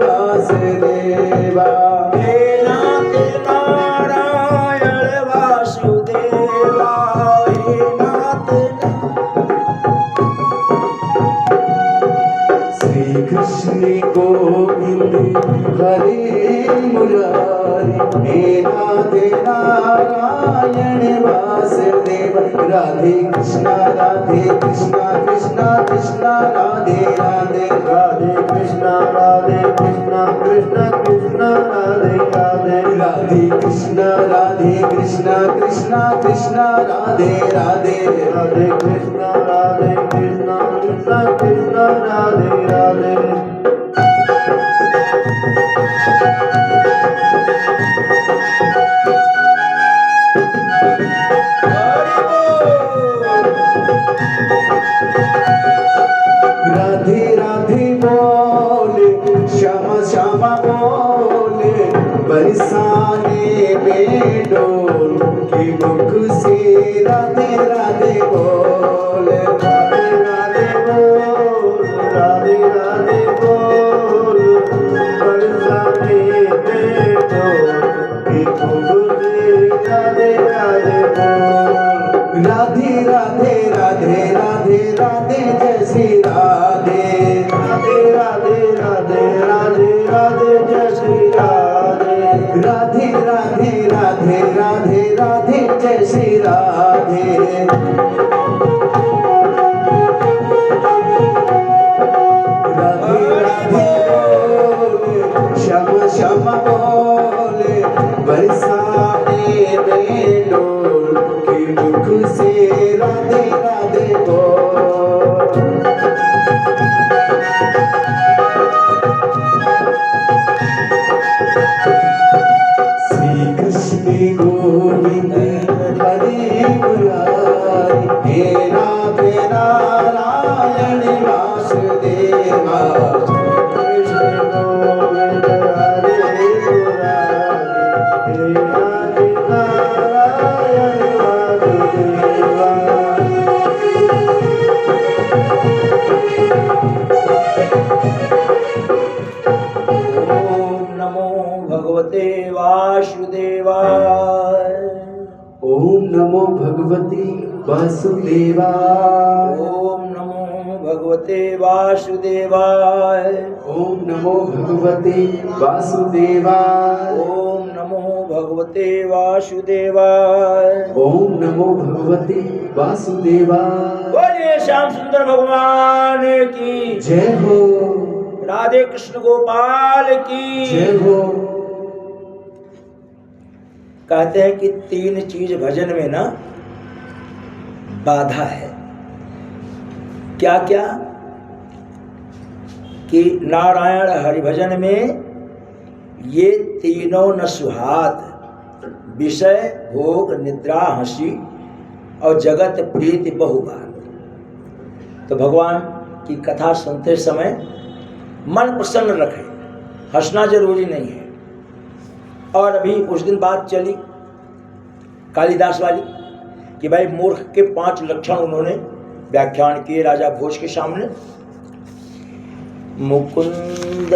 वासुदेवा हे नाथ नारायण वासुदेवा हे नाथ श्री कृष्ण गोविंद हरे मुरारी हे राधे नारायण वासुदेव राधे कृष्णा कृष्ण कृष्ण राधे राधे राधे कृष्ण कृष्ण कृष्ण राधे राधे राधे कृष्ण कृष्ण कृष्ण राधे राधे राधे कृष्ण कृष्ण कृष्ण राधे राधे राधे राधे बोले श्यामा श्यामा बोले बरसाने में डोल की मुख से राधे राधे बोले राधे राधे बोल राधे राधे बोल बरसाने में डोल की खूब से राधे राधे बोल राधे राधे राधे राधे राधे जय श्री राधे राधे राधे राधे राधे राधे जय श्री राधे राधे राधे राधे राधे राधे जय श्री राधे राधे राधे बोले श्यामा श्यामा बोले बरसाने में डोल की मुख से राधे राधे बोल श्री कृष्ण गोविंद हरे मुरारी हे राधे नारायण वासुदेवा कृष्ण गोविंद हरे मुरारी हे राधे नारायण वासुदेवा ओम नमो भगवते वासुदेवाय ओम नमो भगवती वासुदेवाय ओम नमो भगवते वासुदेवाय ओम नमो भगवते वासुदेवाय ओम नमो भगवते वासुदेवाय ओम नमो भगवते वासुदेवाय बोलिए श्याम सुंदर भगवान की जय हो राधे कृष्ण गोपाल की जय हो कहते हैं कि तीन चीज भजन में ना बाधा है। क्या क्या? कि नारायण हरिभजन में ये तीनों न सुहात, विषय भोग निद्रा हंसी और जगत प्रीति बहुबात। तो भगवान की कथा सुनते समय मन प्रसन्न रखे, हंसना जरूरी नहीं है। और अभी कुछ दिन बाद चली कालिदास वाली कि भाई मूर्ख के 5 लक्षण उन्होंने व्याख्यान किए राजा भोज के सामने। मुकुंद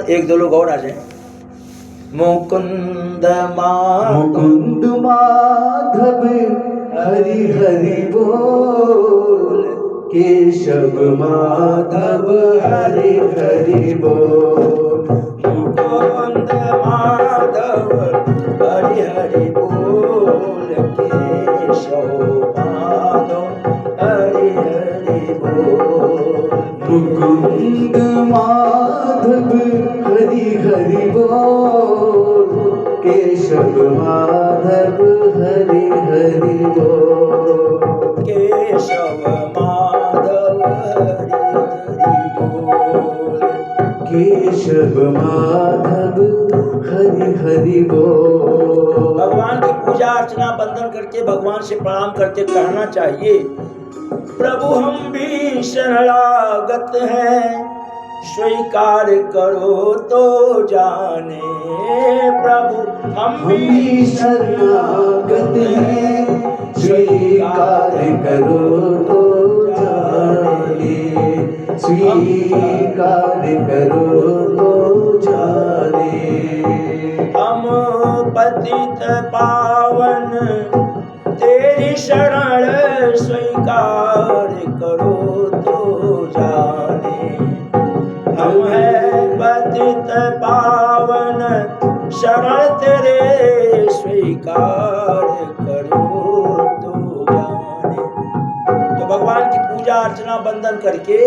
एक दो लोग और आ जाए। मुकुंद मुकुंद माधव हरि हरि बोल केशव माधव हरि हरि बोल मुकुंद माधव हरि हरि बोल केशव माधव हरि हरि बोल मुकुंद माधव हरि हरि बोल केशव माधव हरि हरि बोल केशव माधव हरि हरि बोल केशव माधव हरि हरि बोल। भगवान की पूजा अर्चना बंदन करके भगवान से प्रणाम करते कहना चाहिए, प्रभु हम भी शरणागत हैं, स्वीकार करो तो जाने। प्रभु हम भी शरणागत हैं, स्वीकार करो तो जाने। स्वीकार करो तो जाने। हम पतित पावन तेरी शरण स्वीकार करो तो जाने। हम है पतित पावन शरण तेरे स्वीकार करो तो जाने। तो भगवान की पूजा अर्चना वंदन करके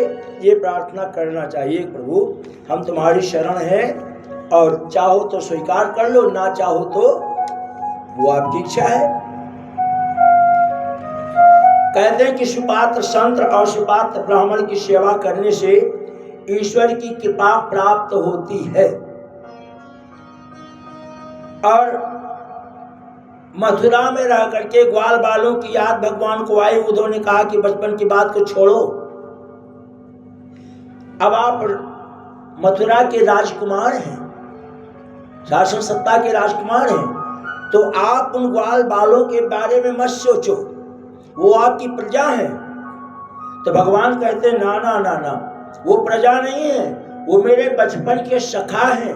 ये प्रार्थना करना चाहिए, प्रभु हम तुम्हारी शरण हैं और चाहो तो स्वीकार कर लो, ना चाहो तो वो आपकी इच्छा है। कहते हैं कि सुपात्र संत और सुपात्र ब्राह्मण की सेवा करने से ईश्वर की कृपा प्राप्त होती है। और मथुरा में रह करके ग्वाल बालों की याद भगवान को आई। उद्धव ने कहा कि बचपन की बात को छोड़ो, अब आप मथुरा के राजकुमार हैं, शासन सत्ता के राजकुमार हैं, तो आप उन ग्वाल बालों के बारे में मत सोचो, वो आपकी प्रजा है। तो भगवान कहते ना ना ना ना, वो प्रजा नहीं है, वो मेरे बचपन के सखा हैं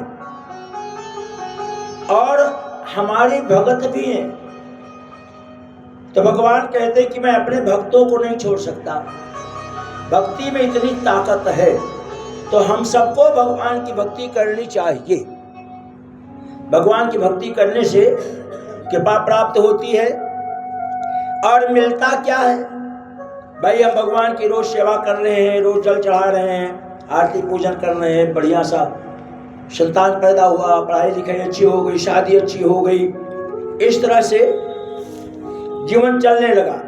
और हमारे भगत भी हैं। तो भगवान कहते कि मैं अपने भक्तों को नहीं छोड़ सकता, भक्ति में इतनी ताकत है। तो हम सबको भगवान की भक्ति करनी चाहिए। भगवान की भक्ति करने से कृपा प्राप्त होती है। और मिलता क्या है भाई, हम भगवान की रोज सेवा कर रहे हैं, रोज जल चढ़ा रहे हैं, आरती पूजन कर रहे हैं, बढ़िया सा संतान पैदा हुआ, पढ़ाई लिखाई अच्छी हो गई, शादी अच्छी हो गई, इस तरह से जीवन चलने लगा।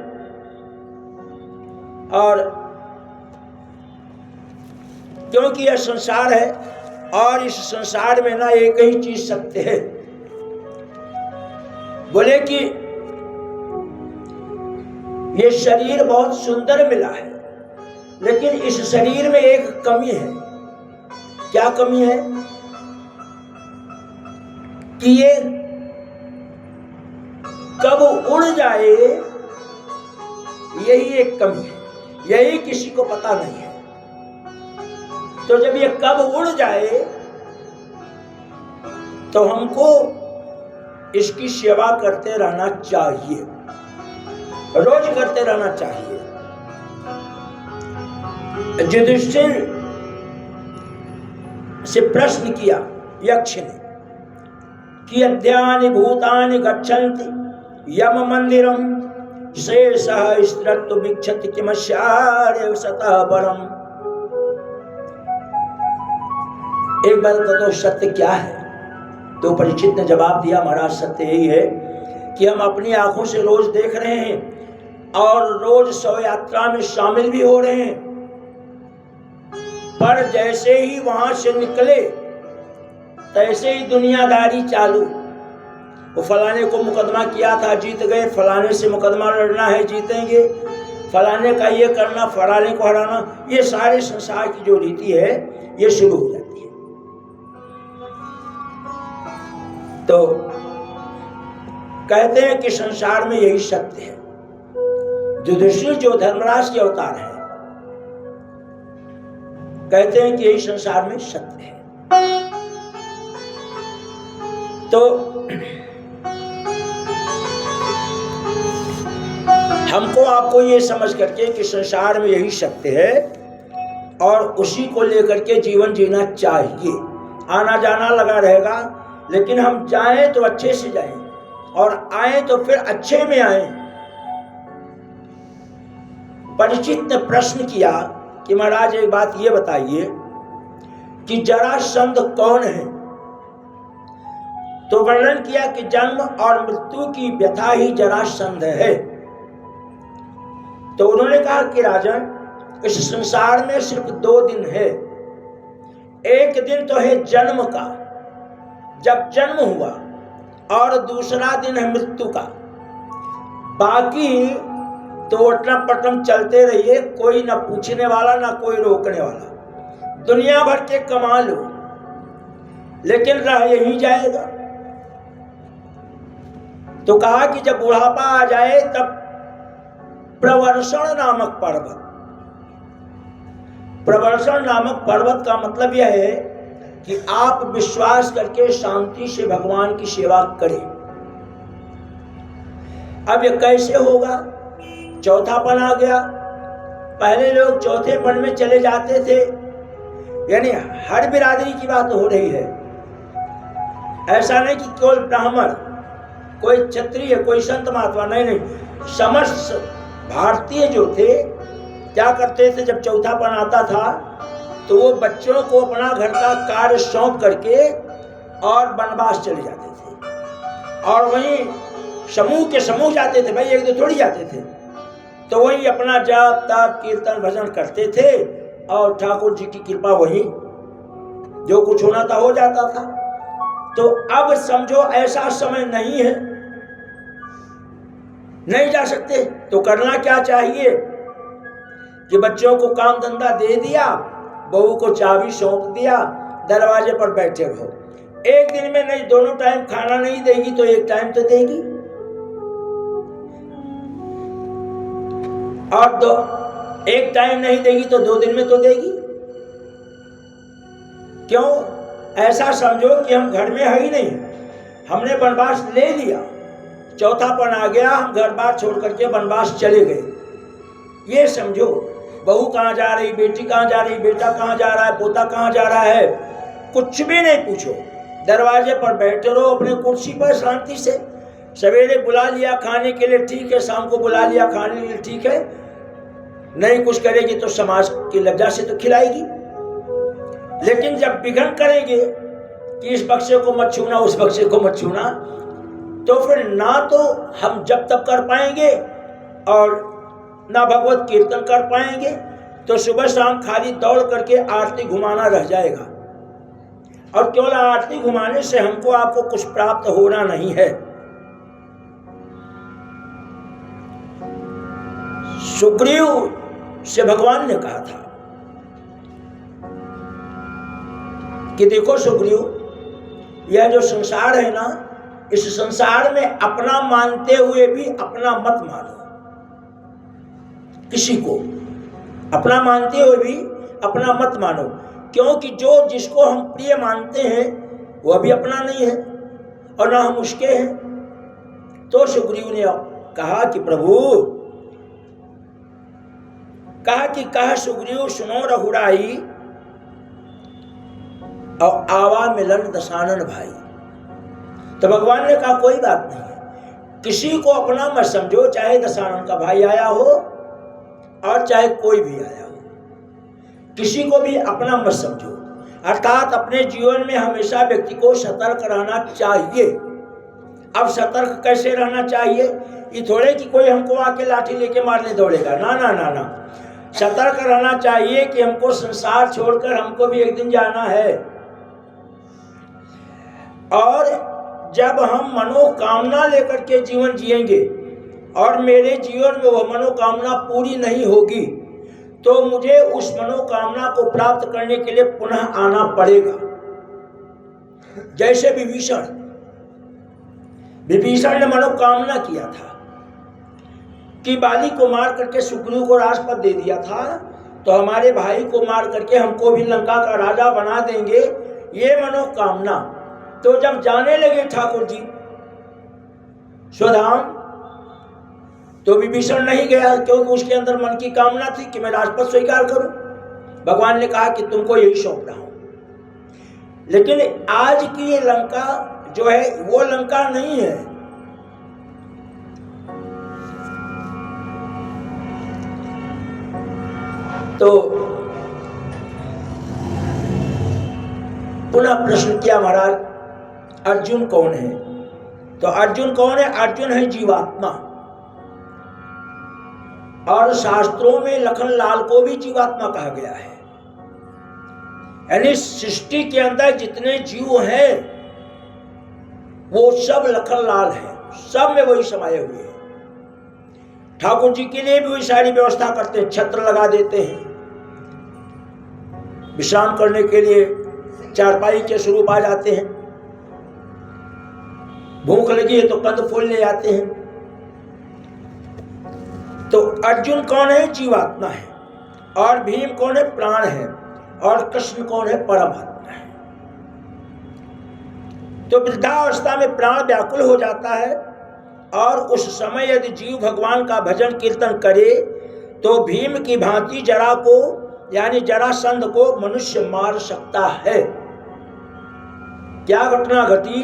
और क्योंकि यह संसार है और इस संसार में ना एक ही चीज सत्य है, बोले कि ये शरीर बहुत सुंदर मिला है, लेकिन इस शरीर में एक कमी है। क्या कमी है? कि ये कब उड़ जाए, यही एक कमी है, यही किसी को पता नहीं है। तो जब ये कब उड़ जाए तो हमको इसकी सेवा करते रहना चाहिए, रोज करते रहना चाहिए। युधिष्ठिर से प्रश्न किया यक्ष ने कि अद्यानि भूतानि गच्छन्ति यम मंदिरम शेषः स्त्रत्तु भिक्षति किमस्यार्य सतः परम। एक बार तो सत्य क्या है? तो परीक्षित ने जवाब दिया, महाराज सत्य यही है कि हम अपनी आंखों से रोज देख रहे हैं और रोज शव यात्रा में शामिल भी हो रहे हैं, पर जैसे ही वहां से निकले तैसे ही दुनियादारी चालू। वो फलाने को मुकदमा किया था, जीत गए, फलाने से मुकदमा लड़ना है, जीतेंगे, फलाने का ये करना, फलाने को हराना, ये सारे संसार की जो रीति है ये शुरू हो जाती है। तो कहते हैं कि संसार में यही सत्य है। युधिष्ठिर जो धर्मराज के अवतार है, कहते हैं कि यही संसार में सत्य है। तो हमको आपको ये समझ करके कि संसार में यही सत्य है और उसी को लेकर के जीवन जीना चाहिए। आना जाना लगा रहेगा, लेकिन हम जाएं तो अच्छे से जाएं और आए तो फिर अच्छे में आए। परीक्षित ने प्रश्न किया कि महाराज एक बात ये बताइए कि जरासंध कौन है? तो वर्णन किया कि जन्म और मृत्यु की व्यथा ही जरासंध है। तो उन्होंने कहा कि राजन, इस संसार में सिर्फ 2 दिन है। एक दिन तो है जन्म का, जब जन्म हुआ, और दूसरा दिन है मृत्यु का। बाकी तो ओटम पटम चलते रहिए, कोई ना पूछने वाला ना कोई रोकने वाला, दुनिया भर के कमा लो, लेकिन रह यही जाएगा। तो कहा कि जब बुढ़ापा आ जाए तब प्रवर्षण नामक पर्वत, प्रवर्षण नामक पर्वत का मतलब यह है कि आप विश्वास करके शांति से भगवान की सेवा करें। अब ये कैसे होगा? चौथापन आ गया। पहले लोग चौथेपन में चले जाते थे, यानी हर बिरादरी की बात हो रही है। ऐसा नहीं कि केवल ब्राह्मण, कोई क्षत्रिय, कोई संत महात्मा, नहीं, समस्त भारतीय जो थे क्या करते थे, जब चौथापन आता था तो वो बच्चों को अपना घर का कार्य सौंप करके और वनवास चले जाते थे। और वहीं समूह के समूह जाते थे, भाई एक दो थोड़ी जाते थे। तो वहीं अपना जाप ताप कीर्तन भजन करते थे और ठाकुर जी की कृपा वहीं जो कुछ होना था हो जाता था। तो अब समझो ऐसा समय नहीं है, नहीं जा सकते। तो करना क्या चाहिए कि बच्चों को काम धंधा दे दिया, बहू को चाबी सौंप दिया, दरवाजे पर बैठे रहो। एक दिन में नहीं, दोनों टाइम खाना नहीं देगी तो एक टाइम तो देगी, और एक टाइम नहीं देगी तो 2 दिन में तो देगी। क्यों? ऐसा समझो कि हम घर में है ही नहीं, हमने वनवास ले लिया, चौथापन आ गया, हम घर बार छोड़ करके वनवास चले गए। ये समझो, बहू कहाँ जा रही, बेटी कहाँ जा रही, बेटा कहाँ जा रहा है, पोता कहाँ जा रहा है, कुछ भी नहीं पूछो। दरवाजे पर बैठे रहो अपने कुर्सी पर शांति से। सवेरे बुला लिया खाने के लिए, ठीक है, शाम को बुला लिया खाने के लिए, ठीक है। नहीं कुछ करेगी तो समाज की लज्जा से तो खिलाएगी। लेकिन जब विघन करेंगे कि इस बक्से को मत छूना, उस बक्से को मत छूना, तो फिर ना तो हम जब तक कर पाएंगे और ना भगवत कीर्तन कर पाएंगे। तो सुबह शाम खाली दौड़ करके आरती घुमाना रह जाएगा, और केवल आरती घुमाने से हमको आपको कुछ प्राप्त होना नहीं है। सुग्रीव से भगवान ने कहा था कि देखो सुग्रीव, यह जो संसार है ना, इस संसार में अपना मानते हुए भी अपना मत मानो। किसी को अपना मानते हुए भी अपना मत मानो, क्योंकि जो जिसको हम प्रिय मानते हैं वह भी अपना नहीं है और ना हम उसके हैं। तो सुग्रीव ने कहा कि प्रभु, कहा सुग्रीव सुनो रघुराई, और आवा मिलन दशानन भाई। तो भगवान ने कहा कोई बात नहीं है, किसी को अपना मत समझो, चाहे दशानन का भाई आया हो और चाहे कोई भी आया हो, किसी को भी अपना मत समझो। अर्थात अपने जीवन में हमेशा व्यक्ति को सतर्क रहना चाहिए। अब सतर्क कैसे रहना चाहिए? ये थोड़े कि कोई हमको आके लाठी लेके मारने दौड़ेगा, ना ना ना ना। सतर्क रहना चाहिए कि हमको संसार छोड़कर हमको भी एक दिन जाना है, और जब हम मनोकामना लेकर के जीवन जिएंगे और मेरे जीवन में वह मनोकामना पूरी नहीं होगी, तो मुझे उस मनोकामना को प्राप्त करने के लिए पुनः आना पड़ेगा। जैसे विभीषण ने मनोकामना किया था कि बाली को मार करके सुग्रीव को राजपद दे दिया था, तो हमारे भाई को मार करके हमको भी लंका का राजा बना देंगे, ये मनोकामना। तो जब जाने लगे ठाकुर जी स्वधाम, तो विभीषण नहीं गया, क्योंकि उसके अंदर मन की कामना थी कि मैं राजपद स्वीकार करूं। भगवान ने कहा कि तुमको यही सौंप रहा हूं। लेकिन आज की ये लंका जो है वो लंका नहीं है। तो पुनः प्रश्न किया, महाराज अर्जुन कौन है? तो अर्जुन कौन है? अर्जुन है जीवात्मा, और शास्त्रों में लखनलाल को भी जीवात्मा कहा गया है। यानी सृष्टि के अंदर जितने जीव हैं वो सब लखनलाल हैं, सब में वही समाये हुए हैं। ठाकुर जी के लिए भी वही सारी व्यवस्था करते हैं, छत्र लगा देते हैं, विश्राम करने के लिए चारपाई के स्वरूप आ जाते हैं, भूख लगी है तो कंद फूल ले आते हैं। तो अर्जुन कौन है? जीवात्मा है। और भीम कौन है? प्राण है। और कृष्ण कौन है? परमात्मा है। तो वृद्धावस्था में प्राण व्याकुल हो जाता है और उस समय यदि जीव भगवान का भजन कीर्तन करे तो भीम की भांति जरा को यानी जरासंध को मनुष्य मार सकता है। क्या घटना घटी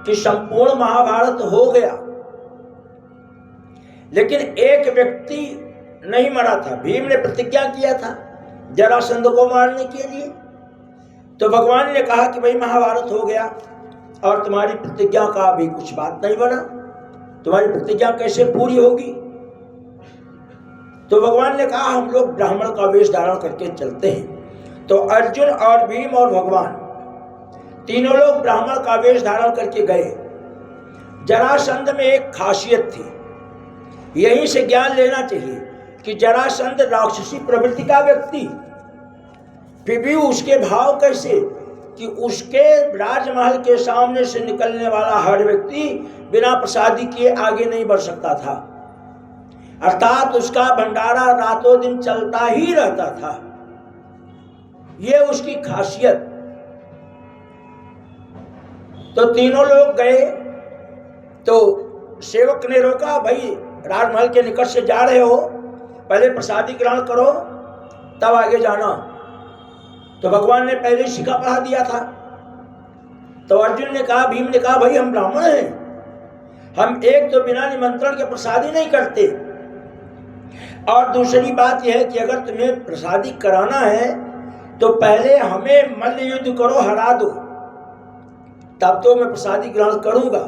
कि संपूर्ण महाभारत हो गया, लेकिन एक व्यक्ति नहीं मरा था। भीम ने प्रतिज्ञा किया था जरासंध को मारने के लिए। तो भगवान ने कहा कि भाई महाभारत हो गया और तुम्हारी प्रतिज्ञा का अभी कुछ बात नहीं बना, तुम्हारी प्रतिज्ञा कैसे पूरी होगी? तो भगवान ने कहा हम लोग ब्राह्मण का वेश धारण करके चलते हैं। तो अर्जुन और भीम और भगवान तीनों लोग ब्राह्मण का वेश धारण करके गए। जरासंध में एक खासियत थी, यहीं से ज्ञान लेना चाहिए कि जरासंध राक्षसी प्रवृत्ति का व्यक्ति, फिर भी उसके भाव कैसे कि उसके राजमहल के सामने से निकलने वाला हर व्यक्ति बिना प्रसादी किए आगे नहीं बढ़ सकता था, अर्थात उसका भंडारा रातों दिन चलता ही रहता था। यह उसकी खासियत। तो तीनों लोग गए तो सेवक ने रोका, भाई राजमहल के निकट से जा रहे हो, पहले प्रसादी ग्रहण करो तब आगे जाना। तो भगवान ने पहले शिखा पढ़ा दिया था। तो अर्जुन ने कहा, भीम ने कहा, भाई हम ब्राह्मण हैं, हम एक तो बिना निमंत्रण के प्रसादी नहीं करते, और दूसरी बात यह है कि अगर तुम्हें प्रसादी कराना है तो पहले हमें मल्ल युद्ध करो, हरा दो, तब तो मैं प्रसादी ग्रहण करूंगा।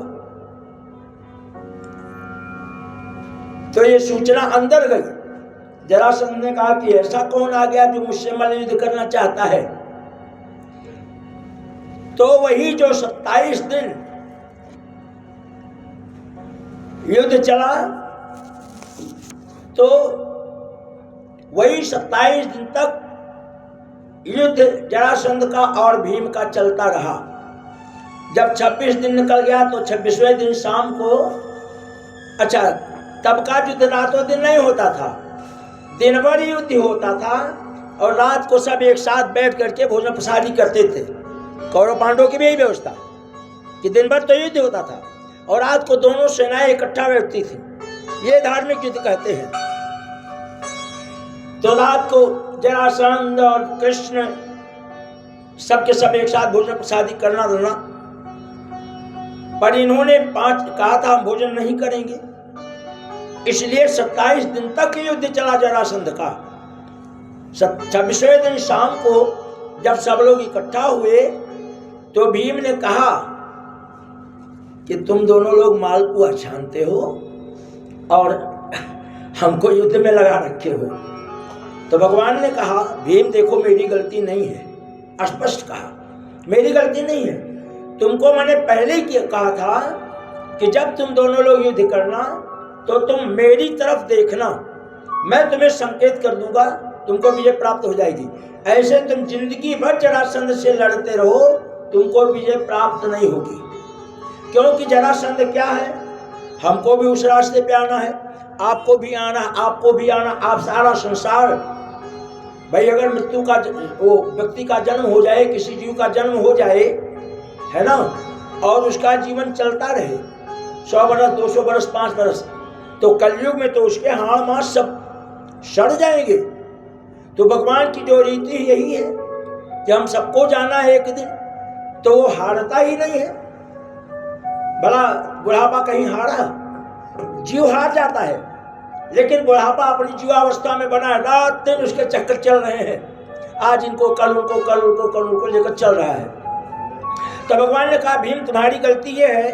तो ये सूचना अंदर गई। जरासंध ने कहा कि ऐसा कौन आ गया जो मुझसे मल्ल युद्ध करना चाहता है? तो वही जो 27 दिन युद्ध चला, तो वही 27 दिन तक युद्ध जरासंध का और भीम का चलता रहा। जब 26 दिन निकल गया तो 26वें दिन शाम को, अच्छा तब का युद्ध रातों दिन नहीं होता था, दिन भर युद्ध होता था, और रात को सब एक साथ बैठ करके भोजन प्रसादी करते थे। कौरव पांडवों की भी यही व्यवस्था कि दिन भर तो युद्ध होता था और रात को दोनों सेनाएं इकट्ठा बैठती थी। ये धार्मिक युद्ध कहते हैं। तो रात को जरासंध और कृष्ण सबके सब एक साथ भोजन प्रसादी करना रहना, पर इन्होंने 5 कहा था हम भोजन नहीं करेंगे, इसलिए 27 दिन तक युद्ध चला जरासंध का। 26वें दिन शाम को जब सब लोग इकट्ठा हुए तो भीम ने कहा कि तुम दोनों लोग मालपुआ छानते हो और हमको युद्ध में लगा रखे हो। तो भगवान ने कहा, भीम देखो मेरी गलती नहीं है, स्पष्ट कहा मेरी गलती नहीं है, तुमको मैंने पहले ही कहा था कि जब तुम दोनों लोग युद्ध करना तो तुम मेरी तरफ देखना, मैं तुम्हें संकेत कर दूंगा, तुमको विजय प्राप्त हो जाएगी। ऐसे तुम जिंदगी भर जरासंध से लड़ते रहो, तुमको विजय प्राप्त नहीं होगी। क्योंकि जरासंध क्या है, हमको भी उस रास्ते पे आना है, आपको भी आना, आपको भी आना, आप सारा संसार। भाई अगर मृत्यु का वो व्यक्ति का जन्म हो जाए, किसी जीव का जन्म हो जाए, है ना, और उसका जीवन चलता रहे 100 बरस, 200 बरस, 5 बरस, तो कलयुग में तो उसके हाड़ मांस सब सड़ जाएंगे। तो भगवान की जो रीति यही है कि हम सबको जाना है एक दिन, तो वो हारता ही नहीं है। भला बुढ़ापा कहीं हारा? जीव हार जाता है, लेकिन बुढ़ापा अपनी जीवावस्था में बना है, रात दिन उसके चक्कर चल रहे हैं, आज इनको कल उनको, कल उनको, कल उनको लेकर चल रहा है। तो भगवान ने कहा, भीम तुम्हारी गलती ये है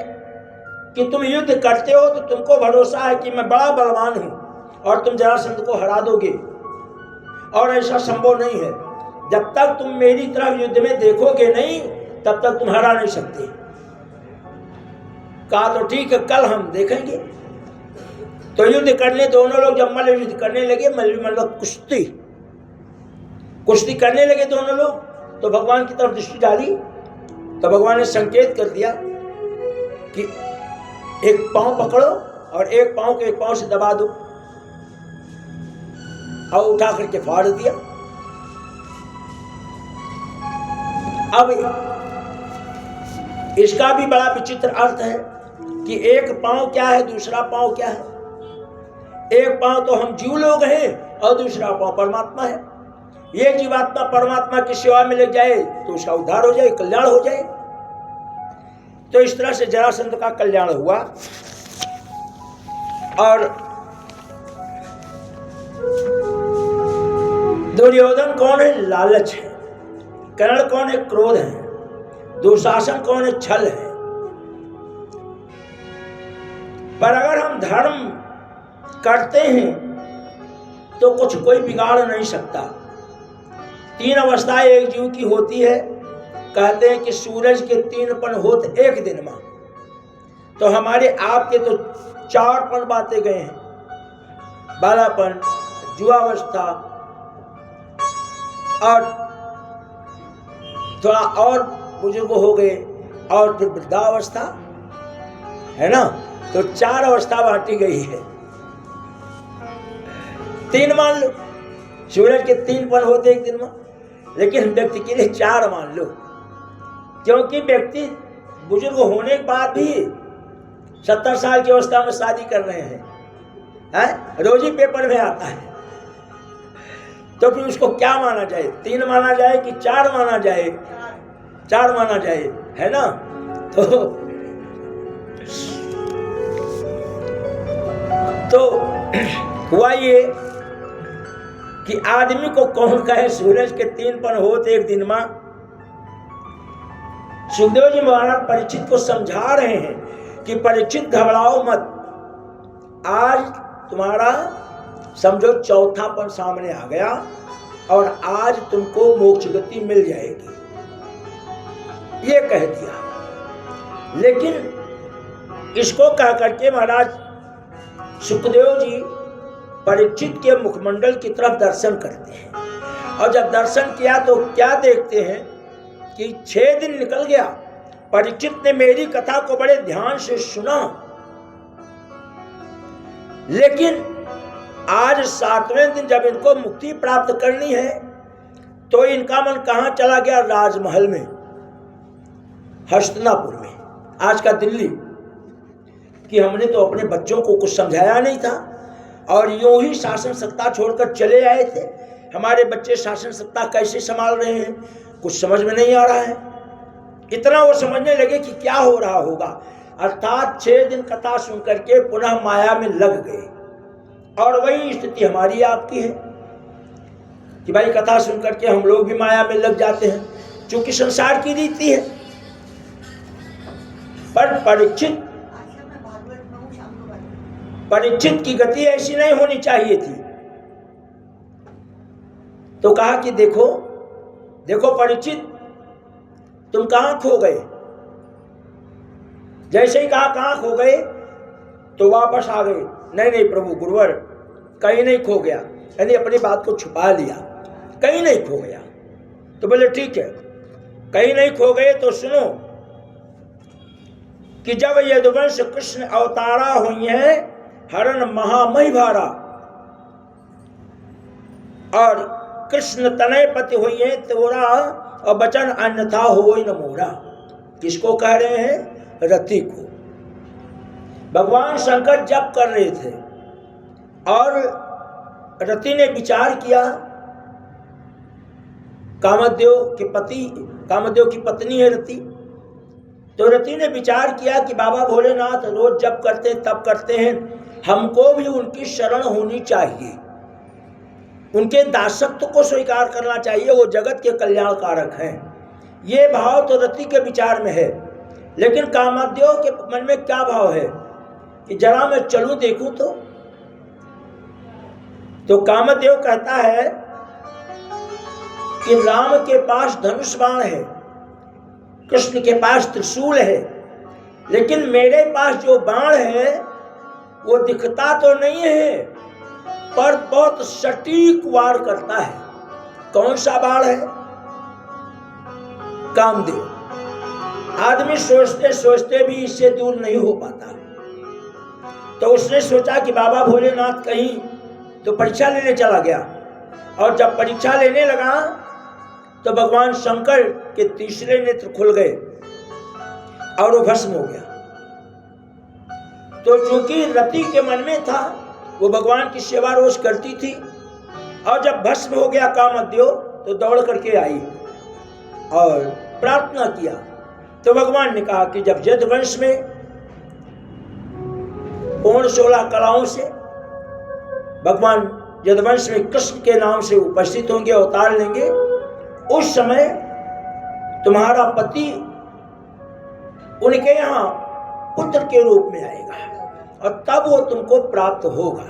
कि तुम युद्ध करते हो तो तुमको भरोसा है कि मैं बड़ा बलवान हूं और तुम जरासंध को हरा दोगे, और ऐसा संभव नहीं है। जब तक तुम मेरी तरफ युद्ध में देखोगे नहीं तब तक तुम हरा नहीं सकते। कहा तो ठीक है, कल हम देखेंगे। तो युद्ध करने दोनों लोग जब मल्ल युद्ध करने लगे, मतलब कुश्ती करने लगे दोनों लोग, तो भगवान की तरफ दृष्टि डाली तो भगवान ने संकेत कर दिया कि एक पांव पकड़ो और एक पांव को एक पांव से दबा दो। और उठा करके फाड़ दिया। अब इसका भी बड़ा विचित्र अर्थ है कि एक पांव क्या है, दूसरा पांव क्या है। एक पांव तो हम जीव लोग हैं और दूसरा पांव परमात्मा है। ये जीवात्मा परमात्मा की सेवा में लग जाए तो उसका उद्धार हो जाए, कल्याण हो जाए। तो इस तरह से जरासंध का कल्याण हुआ। और दुर्योधन कौन है? लालच है। कर्ण कौन है? क्रोध है। दुशासन कौन है? छल है। पर अगर हम धर्म करते हैं तो कुछ कोई बिगाड़ नहीं सकता। 3 अवस्थाएं एक जीव की होती है। कहते हैं कि सूरज के 3 पन होते एक दिन में, तो हमारे आपके तो 4 पन बांटे गए हैं। बालापन, युवावस्था और थोड़ा और बुजुर्ग हो गए और फिर वृद्धावस्था, है ना। तो 4 अवस्था बांटी गई है। 3 मान लो, सूरज के 3 पन होते एक दिन में, लेकिन व्यक्ति के लिए 4 मान लो, क्योंकि व्यक्ति बुजुर्ग होने के बाद भी 70 साल की अवस्था में शादी कर रहे हैं, रोज ही पेपर में आता है। तो फिर उसको क्या माना जाए? 3 माना जाए कि 4 माना जाए? 4 माना जाए, है ना। तो हुआ ये कि आदमी को कौन कहे सूरज के 3 पन होते एक दिन में। सुखदेव जी महाराज परीक्षित को समझा रहे हैं कि परीक्षित घबराओ मत, आज तुम्हारा समझो 4था पन सामने आ गया और आज तुमको मोक्ष गति मिल जाएगी, ये कह दिया। लेकिन इसको कह करके महाराज सुखदेव जी परीक्षित के मुखमंडल की तरफ दर्शन करते हैं। और जब दर्शन किया तो क्या देखते हैं कि 6 दिन निकल गया। परीक्षित ने मेरी कथा को बड़े ध्यान से सुना, लेकिन आज 7वें दिन जब इनको मुक्ति प्राप्त करनी है तो इनका मन कहां चला गया? राजमहल में, हस्तिनापुर में, आज का दिल्ली। कि हमने तो अपने बच्चों को कुछ समझाया नहीं था और यूं ही शासन सत्ता छोड़कर चले आए थे। हमारे बच्चे शासन सत्ता कैसे संभाल रहे हैं, कुछ समझ में नहीं आ रहा है। इतना वो समझने लगे कि क्या हो रहा होगा। अर्थात 6 दिन कथा सुन करके पुनः माया में लग गए। और वही स्थिति हमारी आपकी है कि भाई कथा सुन करके हम लोग भी माया में लग जाते हैं, क्योंकि संसार की रीति है। पर परीक्षित की गति ऐसी नहीं होनी चाहिए थी। तो कहा कि देखो देखो परीक्षित, तुम कहां खो गए। जैसे ही कहा कहां खो गए तो वापस आ गए। नहीं नहीं प्रभु गुरुवर, कहीं नहीं खो गया, यानी अपनी बात को छुपा लिया, कहीं नहीं खो गया। तो बोले ठीक है, कहीं नहीं खो गए तो सुनो कि जब यदुवंश कृष्ण अवतारा हुई है, हरण महामही भारा, और कृष्ण तनय पति हुई है तोरा, और बचन अन्यथा हो न मोरा। किसको कह रहे हैं? रति को। भगवान शंकर जप कर रहे थे और रति ने विचार किया, कामदेव की पत्नी है रति। तो रति ने विचार किया कि बाबा भोलेनाथ रोज जप करते हैं, तप करते हैं, हमको भी उनकी शरण होनी चाहिए, उनके दासत्व को स्वीकार करना चाहिए, वो जगत के कल्याणकारक हैं। ये भाव तो रति के विचार में है। लेकिन कामदेव के मन में क्या भाव है कि जरा मैं चलूं देखूं तो कामदेव कहता है कि राम के पास धनुष बाण है, कृष्ण के पास त्रिशूल है, लेकिन मेरे पास जो बाण है वो दिखता तो नहीं है पर बहुत सटीक वार करता है। कौन सा बाण है? कामदेव। आदमी सोचते सोचते भी इससे दूर नहीं हो पाता। तो उसने सोचा कि बाबा भोलेनाथ कहीं तो परीक्षा लेने चला गया और जब परीक्षा लेने लगा तो भगवान शंकर के तीसरे नेत्र खुल गए और वो भस्म हो गया। तो चूंकि रति के मन में था, वो भगवान की सेवा रोज करती थी, और जब भस्म हो गया कामदेव तो दौड़ करके आई और प्रार्थना किया। तो भगवान ने कहा कि जब यदुवंश में पूर्ण 16 कलाओं से भगवान यदुवंश में कृष्ण के नाम से उपस्थित होंगे, अवतार लेंगे, उस समय तुम्हारा पति उनके यहाँ पुत्र के रूप में आएगा और तब वो तुमको प्राप्त होगा,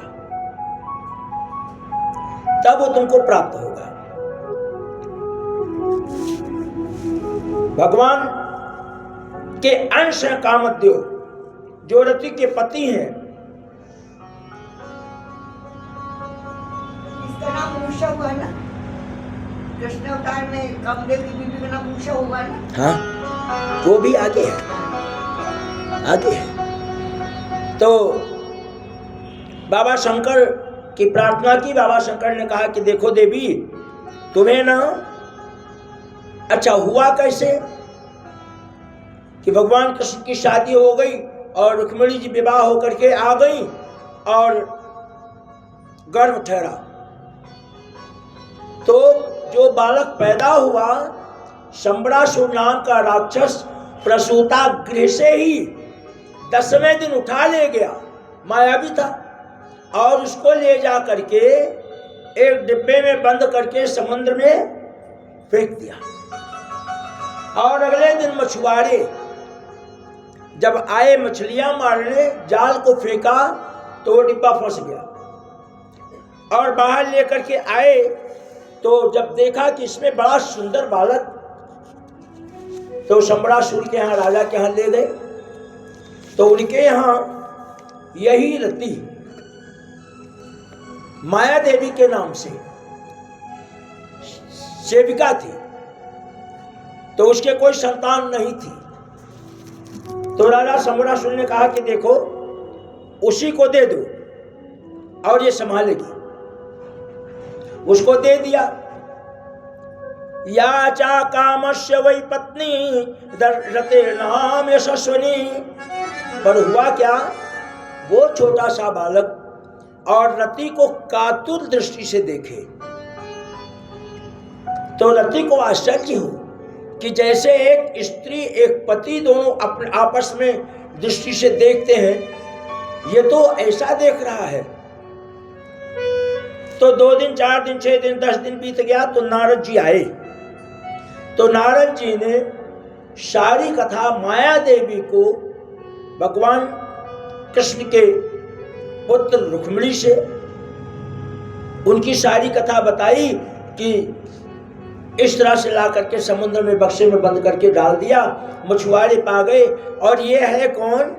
तब वो तुमको प्राप्त होगा। भगवान के अंश हैं कामदेव, जो रति के पति हैं। इसका नाम उषा हुआ ना, कृष्ण अवतार में कामदेव की बीवी का नाम उषा हुआ ना। हाँ, वो भी आगे है, आगे है। तो बाबा शंकर की प्रार्थना की। बाबा शंकर ने कहा कि देखो देवी, तुम्हें ना अच्छा हुआ कैसे कि भगवान कृष्ण की शादी हो गई और रुक्मिणी जी विवाह होकर के आ गई और गर्भ ठहरा। तो जो बालक पैदा हुआ, शंबरासुर नाम का राक्षस प्रसूता गृह से ही 10वें दिन उठा ले गया, मायावी था, और उसको ले जा करके एक डिब्बे में बंद करके समुद्र में फेंक दिया। और अगले दिन मछुआरे जब आए मछलियां मारने, जाल को फेंका तो वो डिब्बा फंस गया। और बाहर लेकर के आए तो जब देखा कि इसमें बड़ा सुंदर बालक, तो शंबरासुर के यहाँ, राजा के यहाँ ले गए। तो उनके यहाँ यही रति माया देवी के नाम से सेविका थी, तो उसके कोई संतान नहीं थी। तो राजा शंबरासुर ने कहा कि देखो, उसी को दे दो और ये संभालेगी। उसको दे दिया। या चा कामस्य वै पत्नी रते नाम यशस्विनी। पर हुआ क्या, वो छोटा सा बालक और रति को कातुर दृष्टि से देखे। तो रति को आश्चर्य हो कि जैसे एक स्त्री एक पति दोनों अपने आपस में दृष्टि से देखते हैं, ये तो ऐसा देख रहा है। तो 2 दिन 4 दिन 6 दिन 10 दिन बीत गया। तो नारद जी आए। तो नारद जी ने सारी कथा माया देवी को भगवान कृष्ण के पुत्र रुक्मिणी से उनकी सारी कथा बताई कि इस तरह से ला करके समुद्र में बक्से में बंद करके डाल दिया। मछुआरे पा गए। और ये है कौन?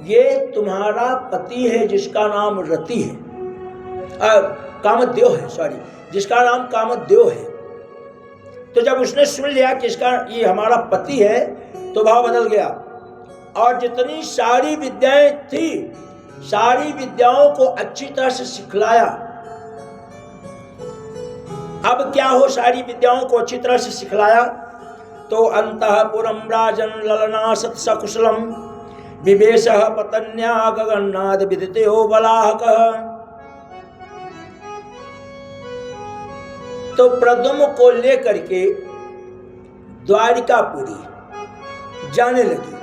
ये तुम्हारा पति है जिसका नाम रति है, कामदेव है, सॉरी, जिसका नाम कामदेव है। तो जब उसने सुन लिया कि इसका ये हमारा पति है, तो भाव बदल गया और जितनी सारी विद्याएं थी, सारी विद्याओं को अच्छी तरह से सिखलाया। अब क्या हो, सारी विद्याओं को अच्छी तरह से सिखलाया। तो अंतःपुरम राजन ललना सत सकुशलम विवेश पतन्या गगन्नाद विदितो बलाहकः। तो प्रद्युम्न को लेकर के द्वारिकापुरी जाने लगी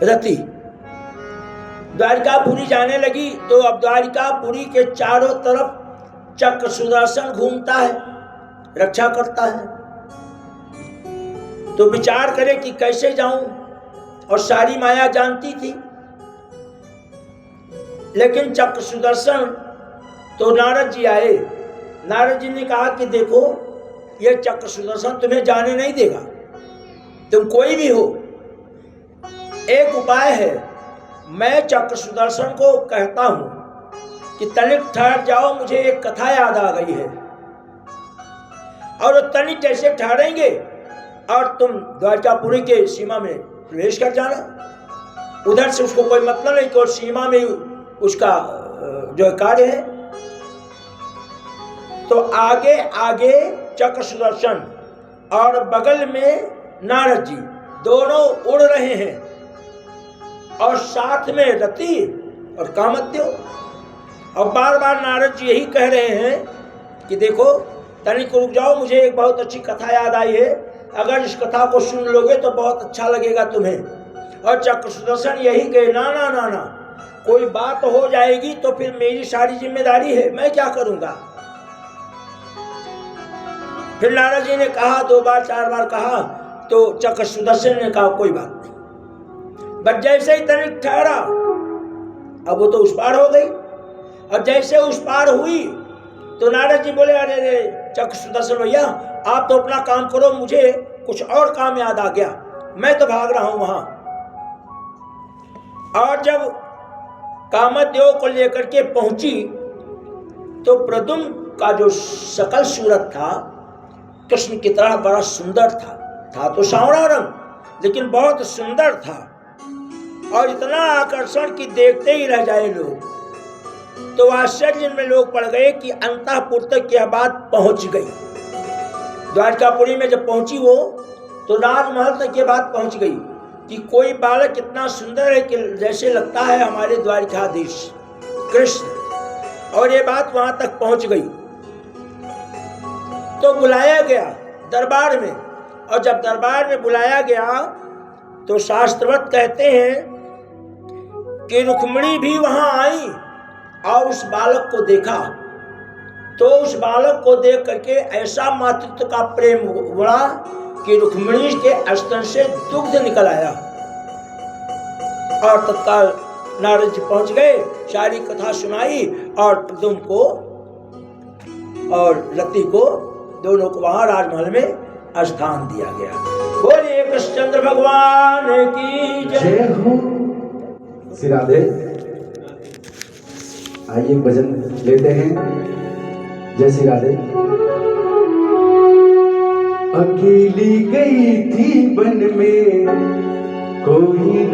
रति। द्वारिकापुरी जाने लगी तो अब द्वारिकापुरी के चारों तरफ चक्र सुदर्शन घूमता है, रक्षा करता है। तो विचार करे कि कैसे जाऊं, और सारी माया जानती थी। लेकिन चक्र सुदर्शन, तो नारद जी आए। नारद जी ने कहा कि देखो, ये चक्र सुदर्शन तुम्हें जाने नहीं देगा, तुम कोई भी हो। एक उपाय है, मैं चक्र सुदर्शन को कहता हूं कि तनिक ठहर जाओ, मुझे एक कथा याद आ गई है। और वो तनिक जैसे ठहरेंगे और तुम द्वारकापुरी के सीमा में प्रवेश कर जाना। उधर से उसको कोई मतलब नहीं कि सीमा में उसका जो कार्य है। तो आगे आगे चक्र सुदर्शन और बगल में नारद जी दोनों उड़ रहे हैं, और साथ में रति और कामदेव। और बार बार नारद जी यही कह रहे हैं कि देखो तनिक रुक जाओ, मुझे एक बहुत अच्छी कथा याद आई है, अगर इस कथा को सुन लोगे तो बहुत अच्छा लगेगा तुम्हें। और चक्र सुदर्शन यही कहे, ना ना ना ना, कोई बात हो जाएगी तो फिर मेरी सारी जिम्मेदारी है, मैं क्या करूंगा। फिर नारद जी ने कहा, 2 बार 4 बार कहा, तो चक्र सुदर्शन ने कहा कोई बात नहीं। बट जैसे ही तनिक ठहरा, अब वो तो उस पार हो गई, और जैसे उस पार हुई तो नारद जी बोले, अरे रे चक्र सुदर्शन भैया आप तो अपना काम करो, मुझे कुछ और काम याद आ गया, मैं तो भाग रहा हूं वहां। और जब कामदेव को लेकर के पहुंची तो प्रद्युम्न का जो सकल सूरत था कृष्ण की तरह बड़ा सुंदर था तो सांवरा रंग, लेकिन बहुत सुंदर था, और इतना आकर्षण कि देखते ही रह जाए लोग। तो आश्चर्य में लोग पड़ गए कि अंतःपुर तक यह बात पहुंच गई। द्वारकापुरी में जब पहुंची वो, तो राजमहल तक ये बात पहुंच गई कि कोई बालक इतना सुंदर है कि जैसे लगता है हमारे द्वारकाधीश कृष्ण, और ये बात वहां तक पहुंच गई। तो बुलाया गया दरबार में, और जब दरबार में बुलाया गया तो शास्त्रवत कहते हैं कि रुक्मिणी भी वहां आई और उस बालक को देखा। तो उस बालक को देख करके ऐसा मातृत्व का प्रेम हुआ कि रुक्मिणी के स्तन से दुग्ध निकल आया, और तत्काल नारद जी पहुंच गए, सारी कथा सुनाई, और प्रद्युम्न को और रति को दोनों को वहां राजमहल में स्थान दिया गया। बोलिए कृष्णचंद्र भगवान की जय हो। श्री राधे। आइए भजन लेते हैं। जय श्री राधे। अकेली गई थी वन में, कोई नहीं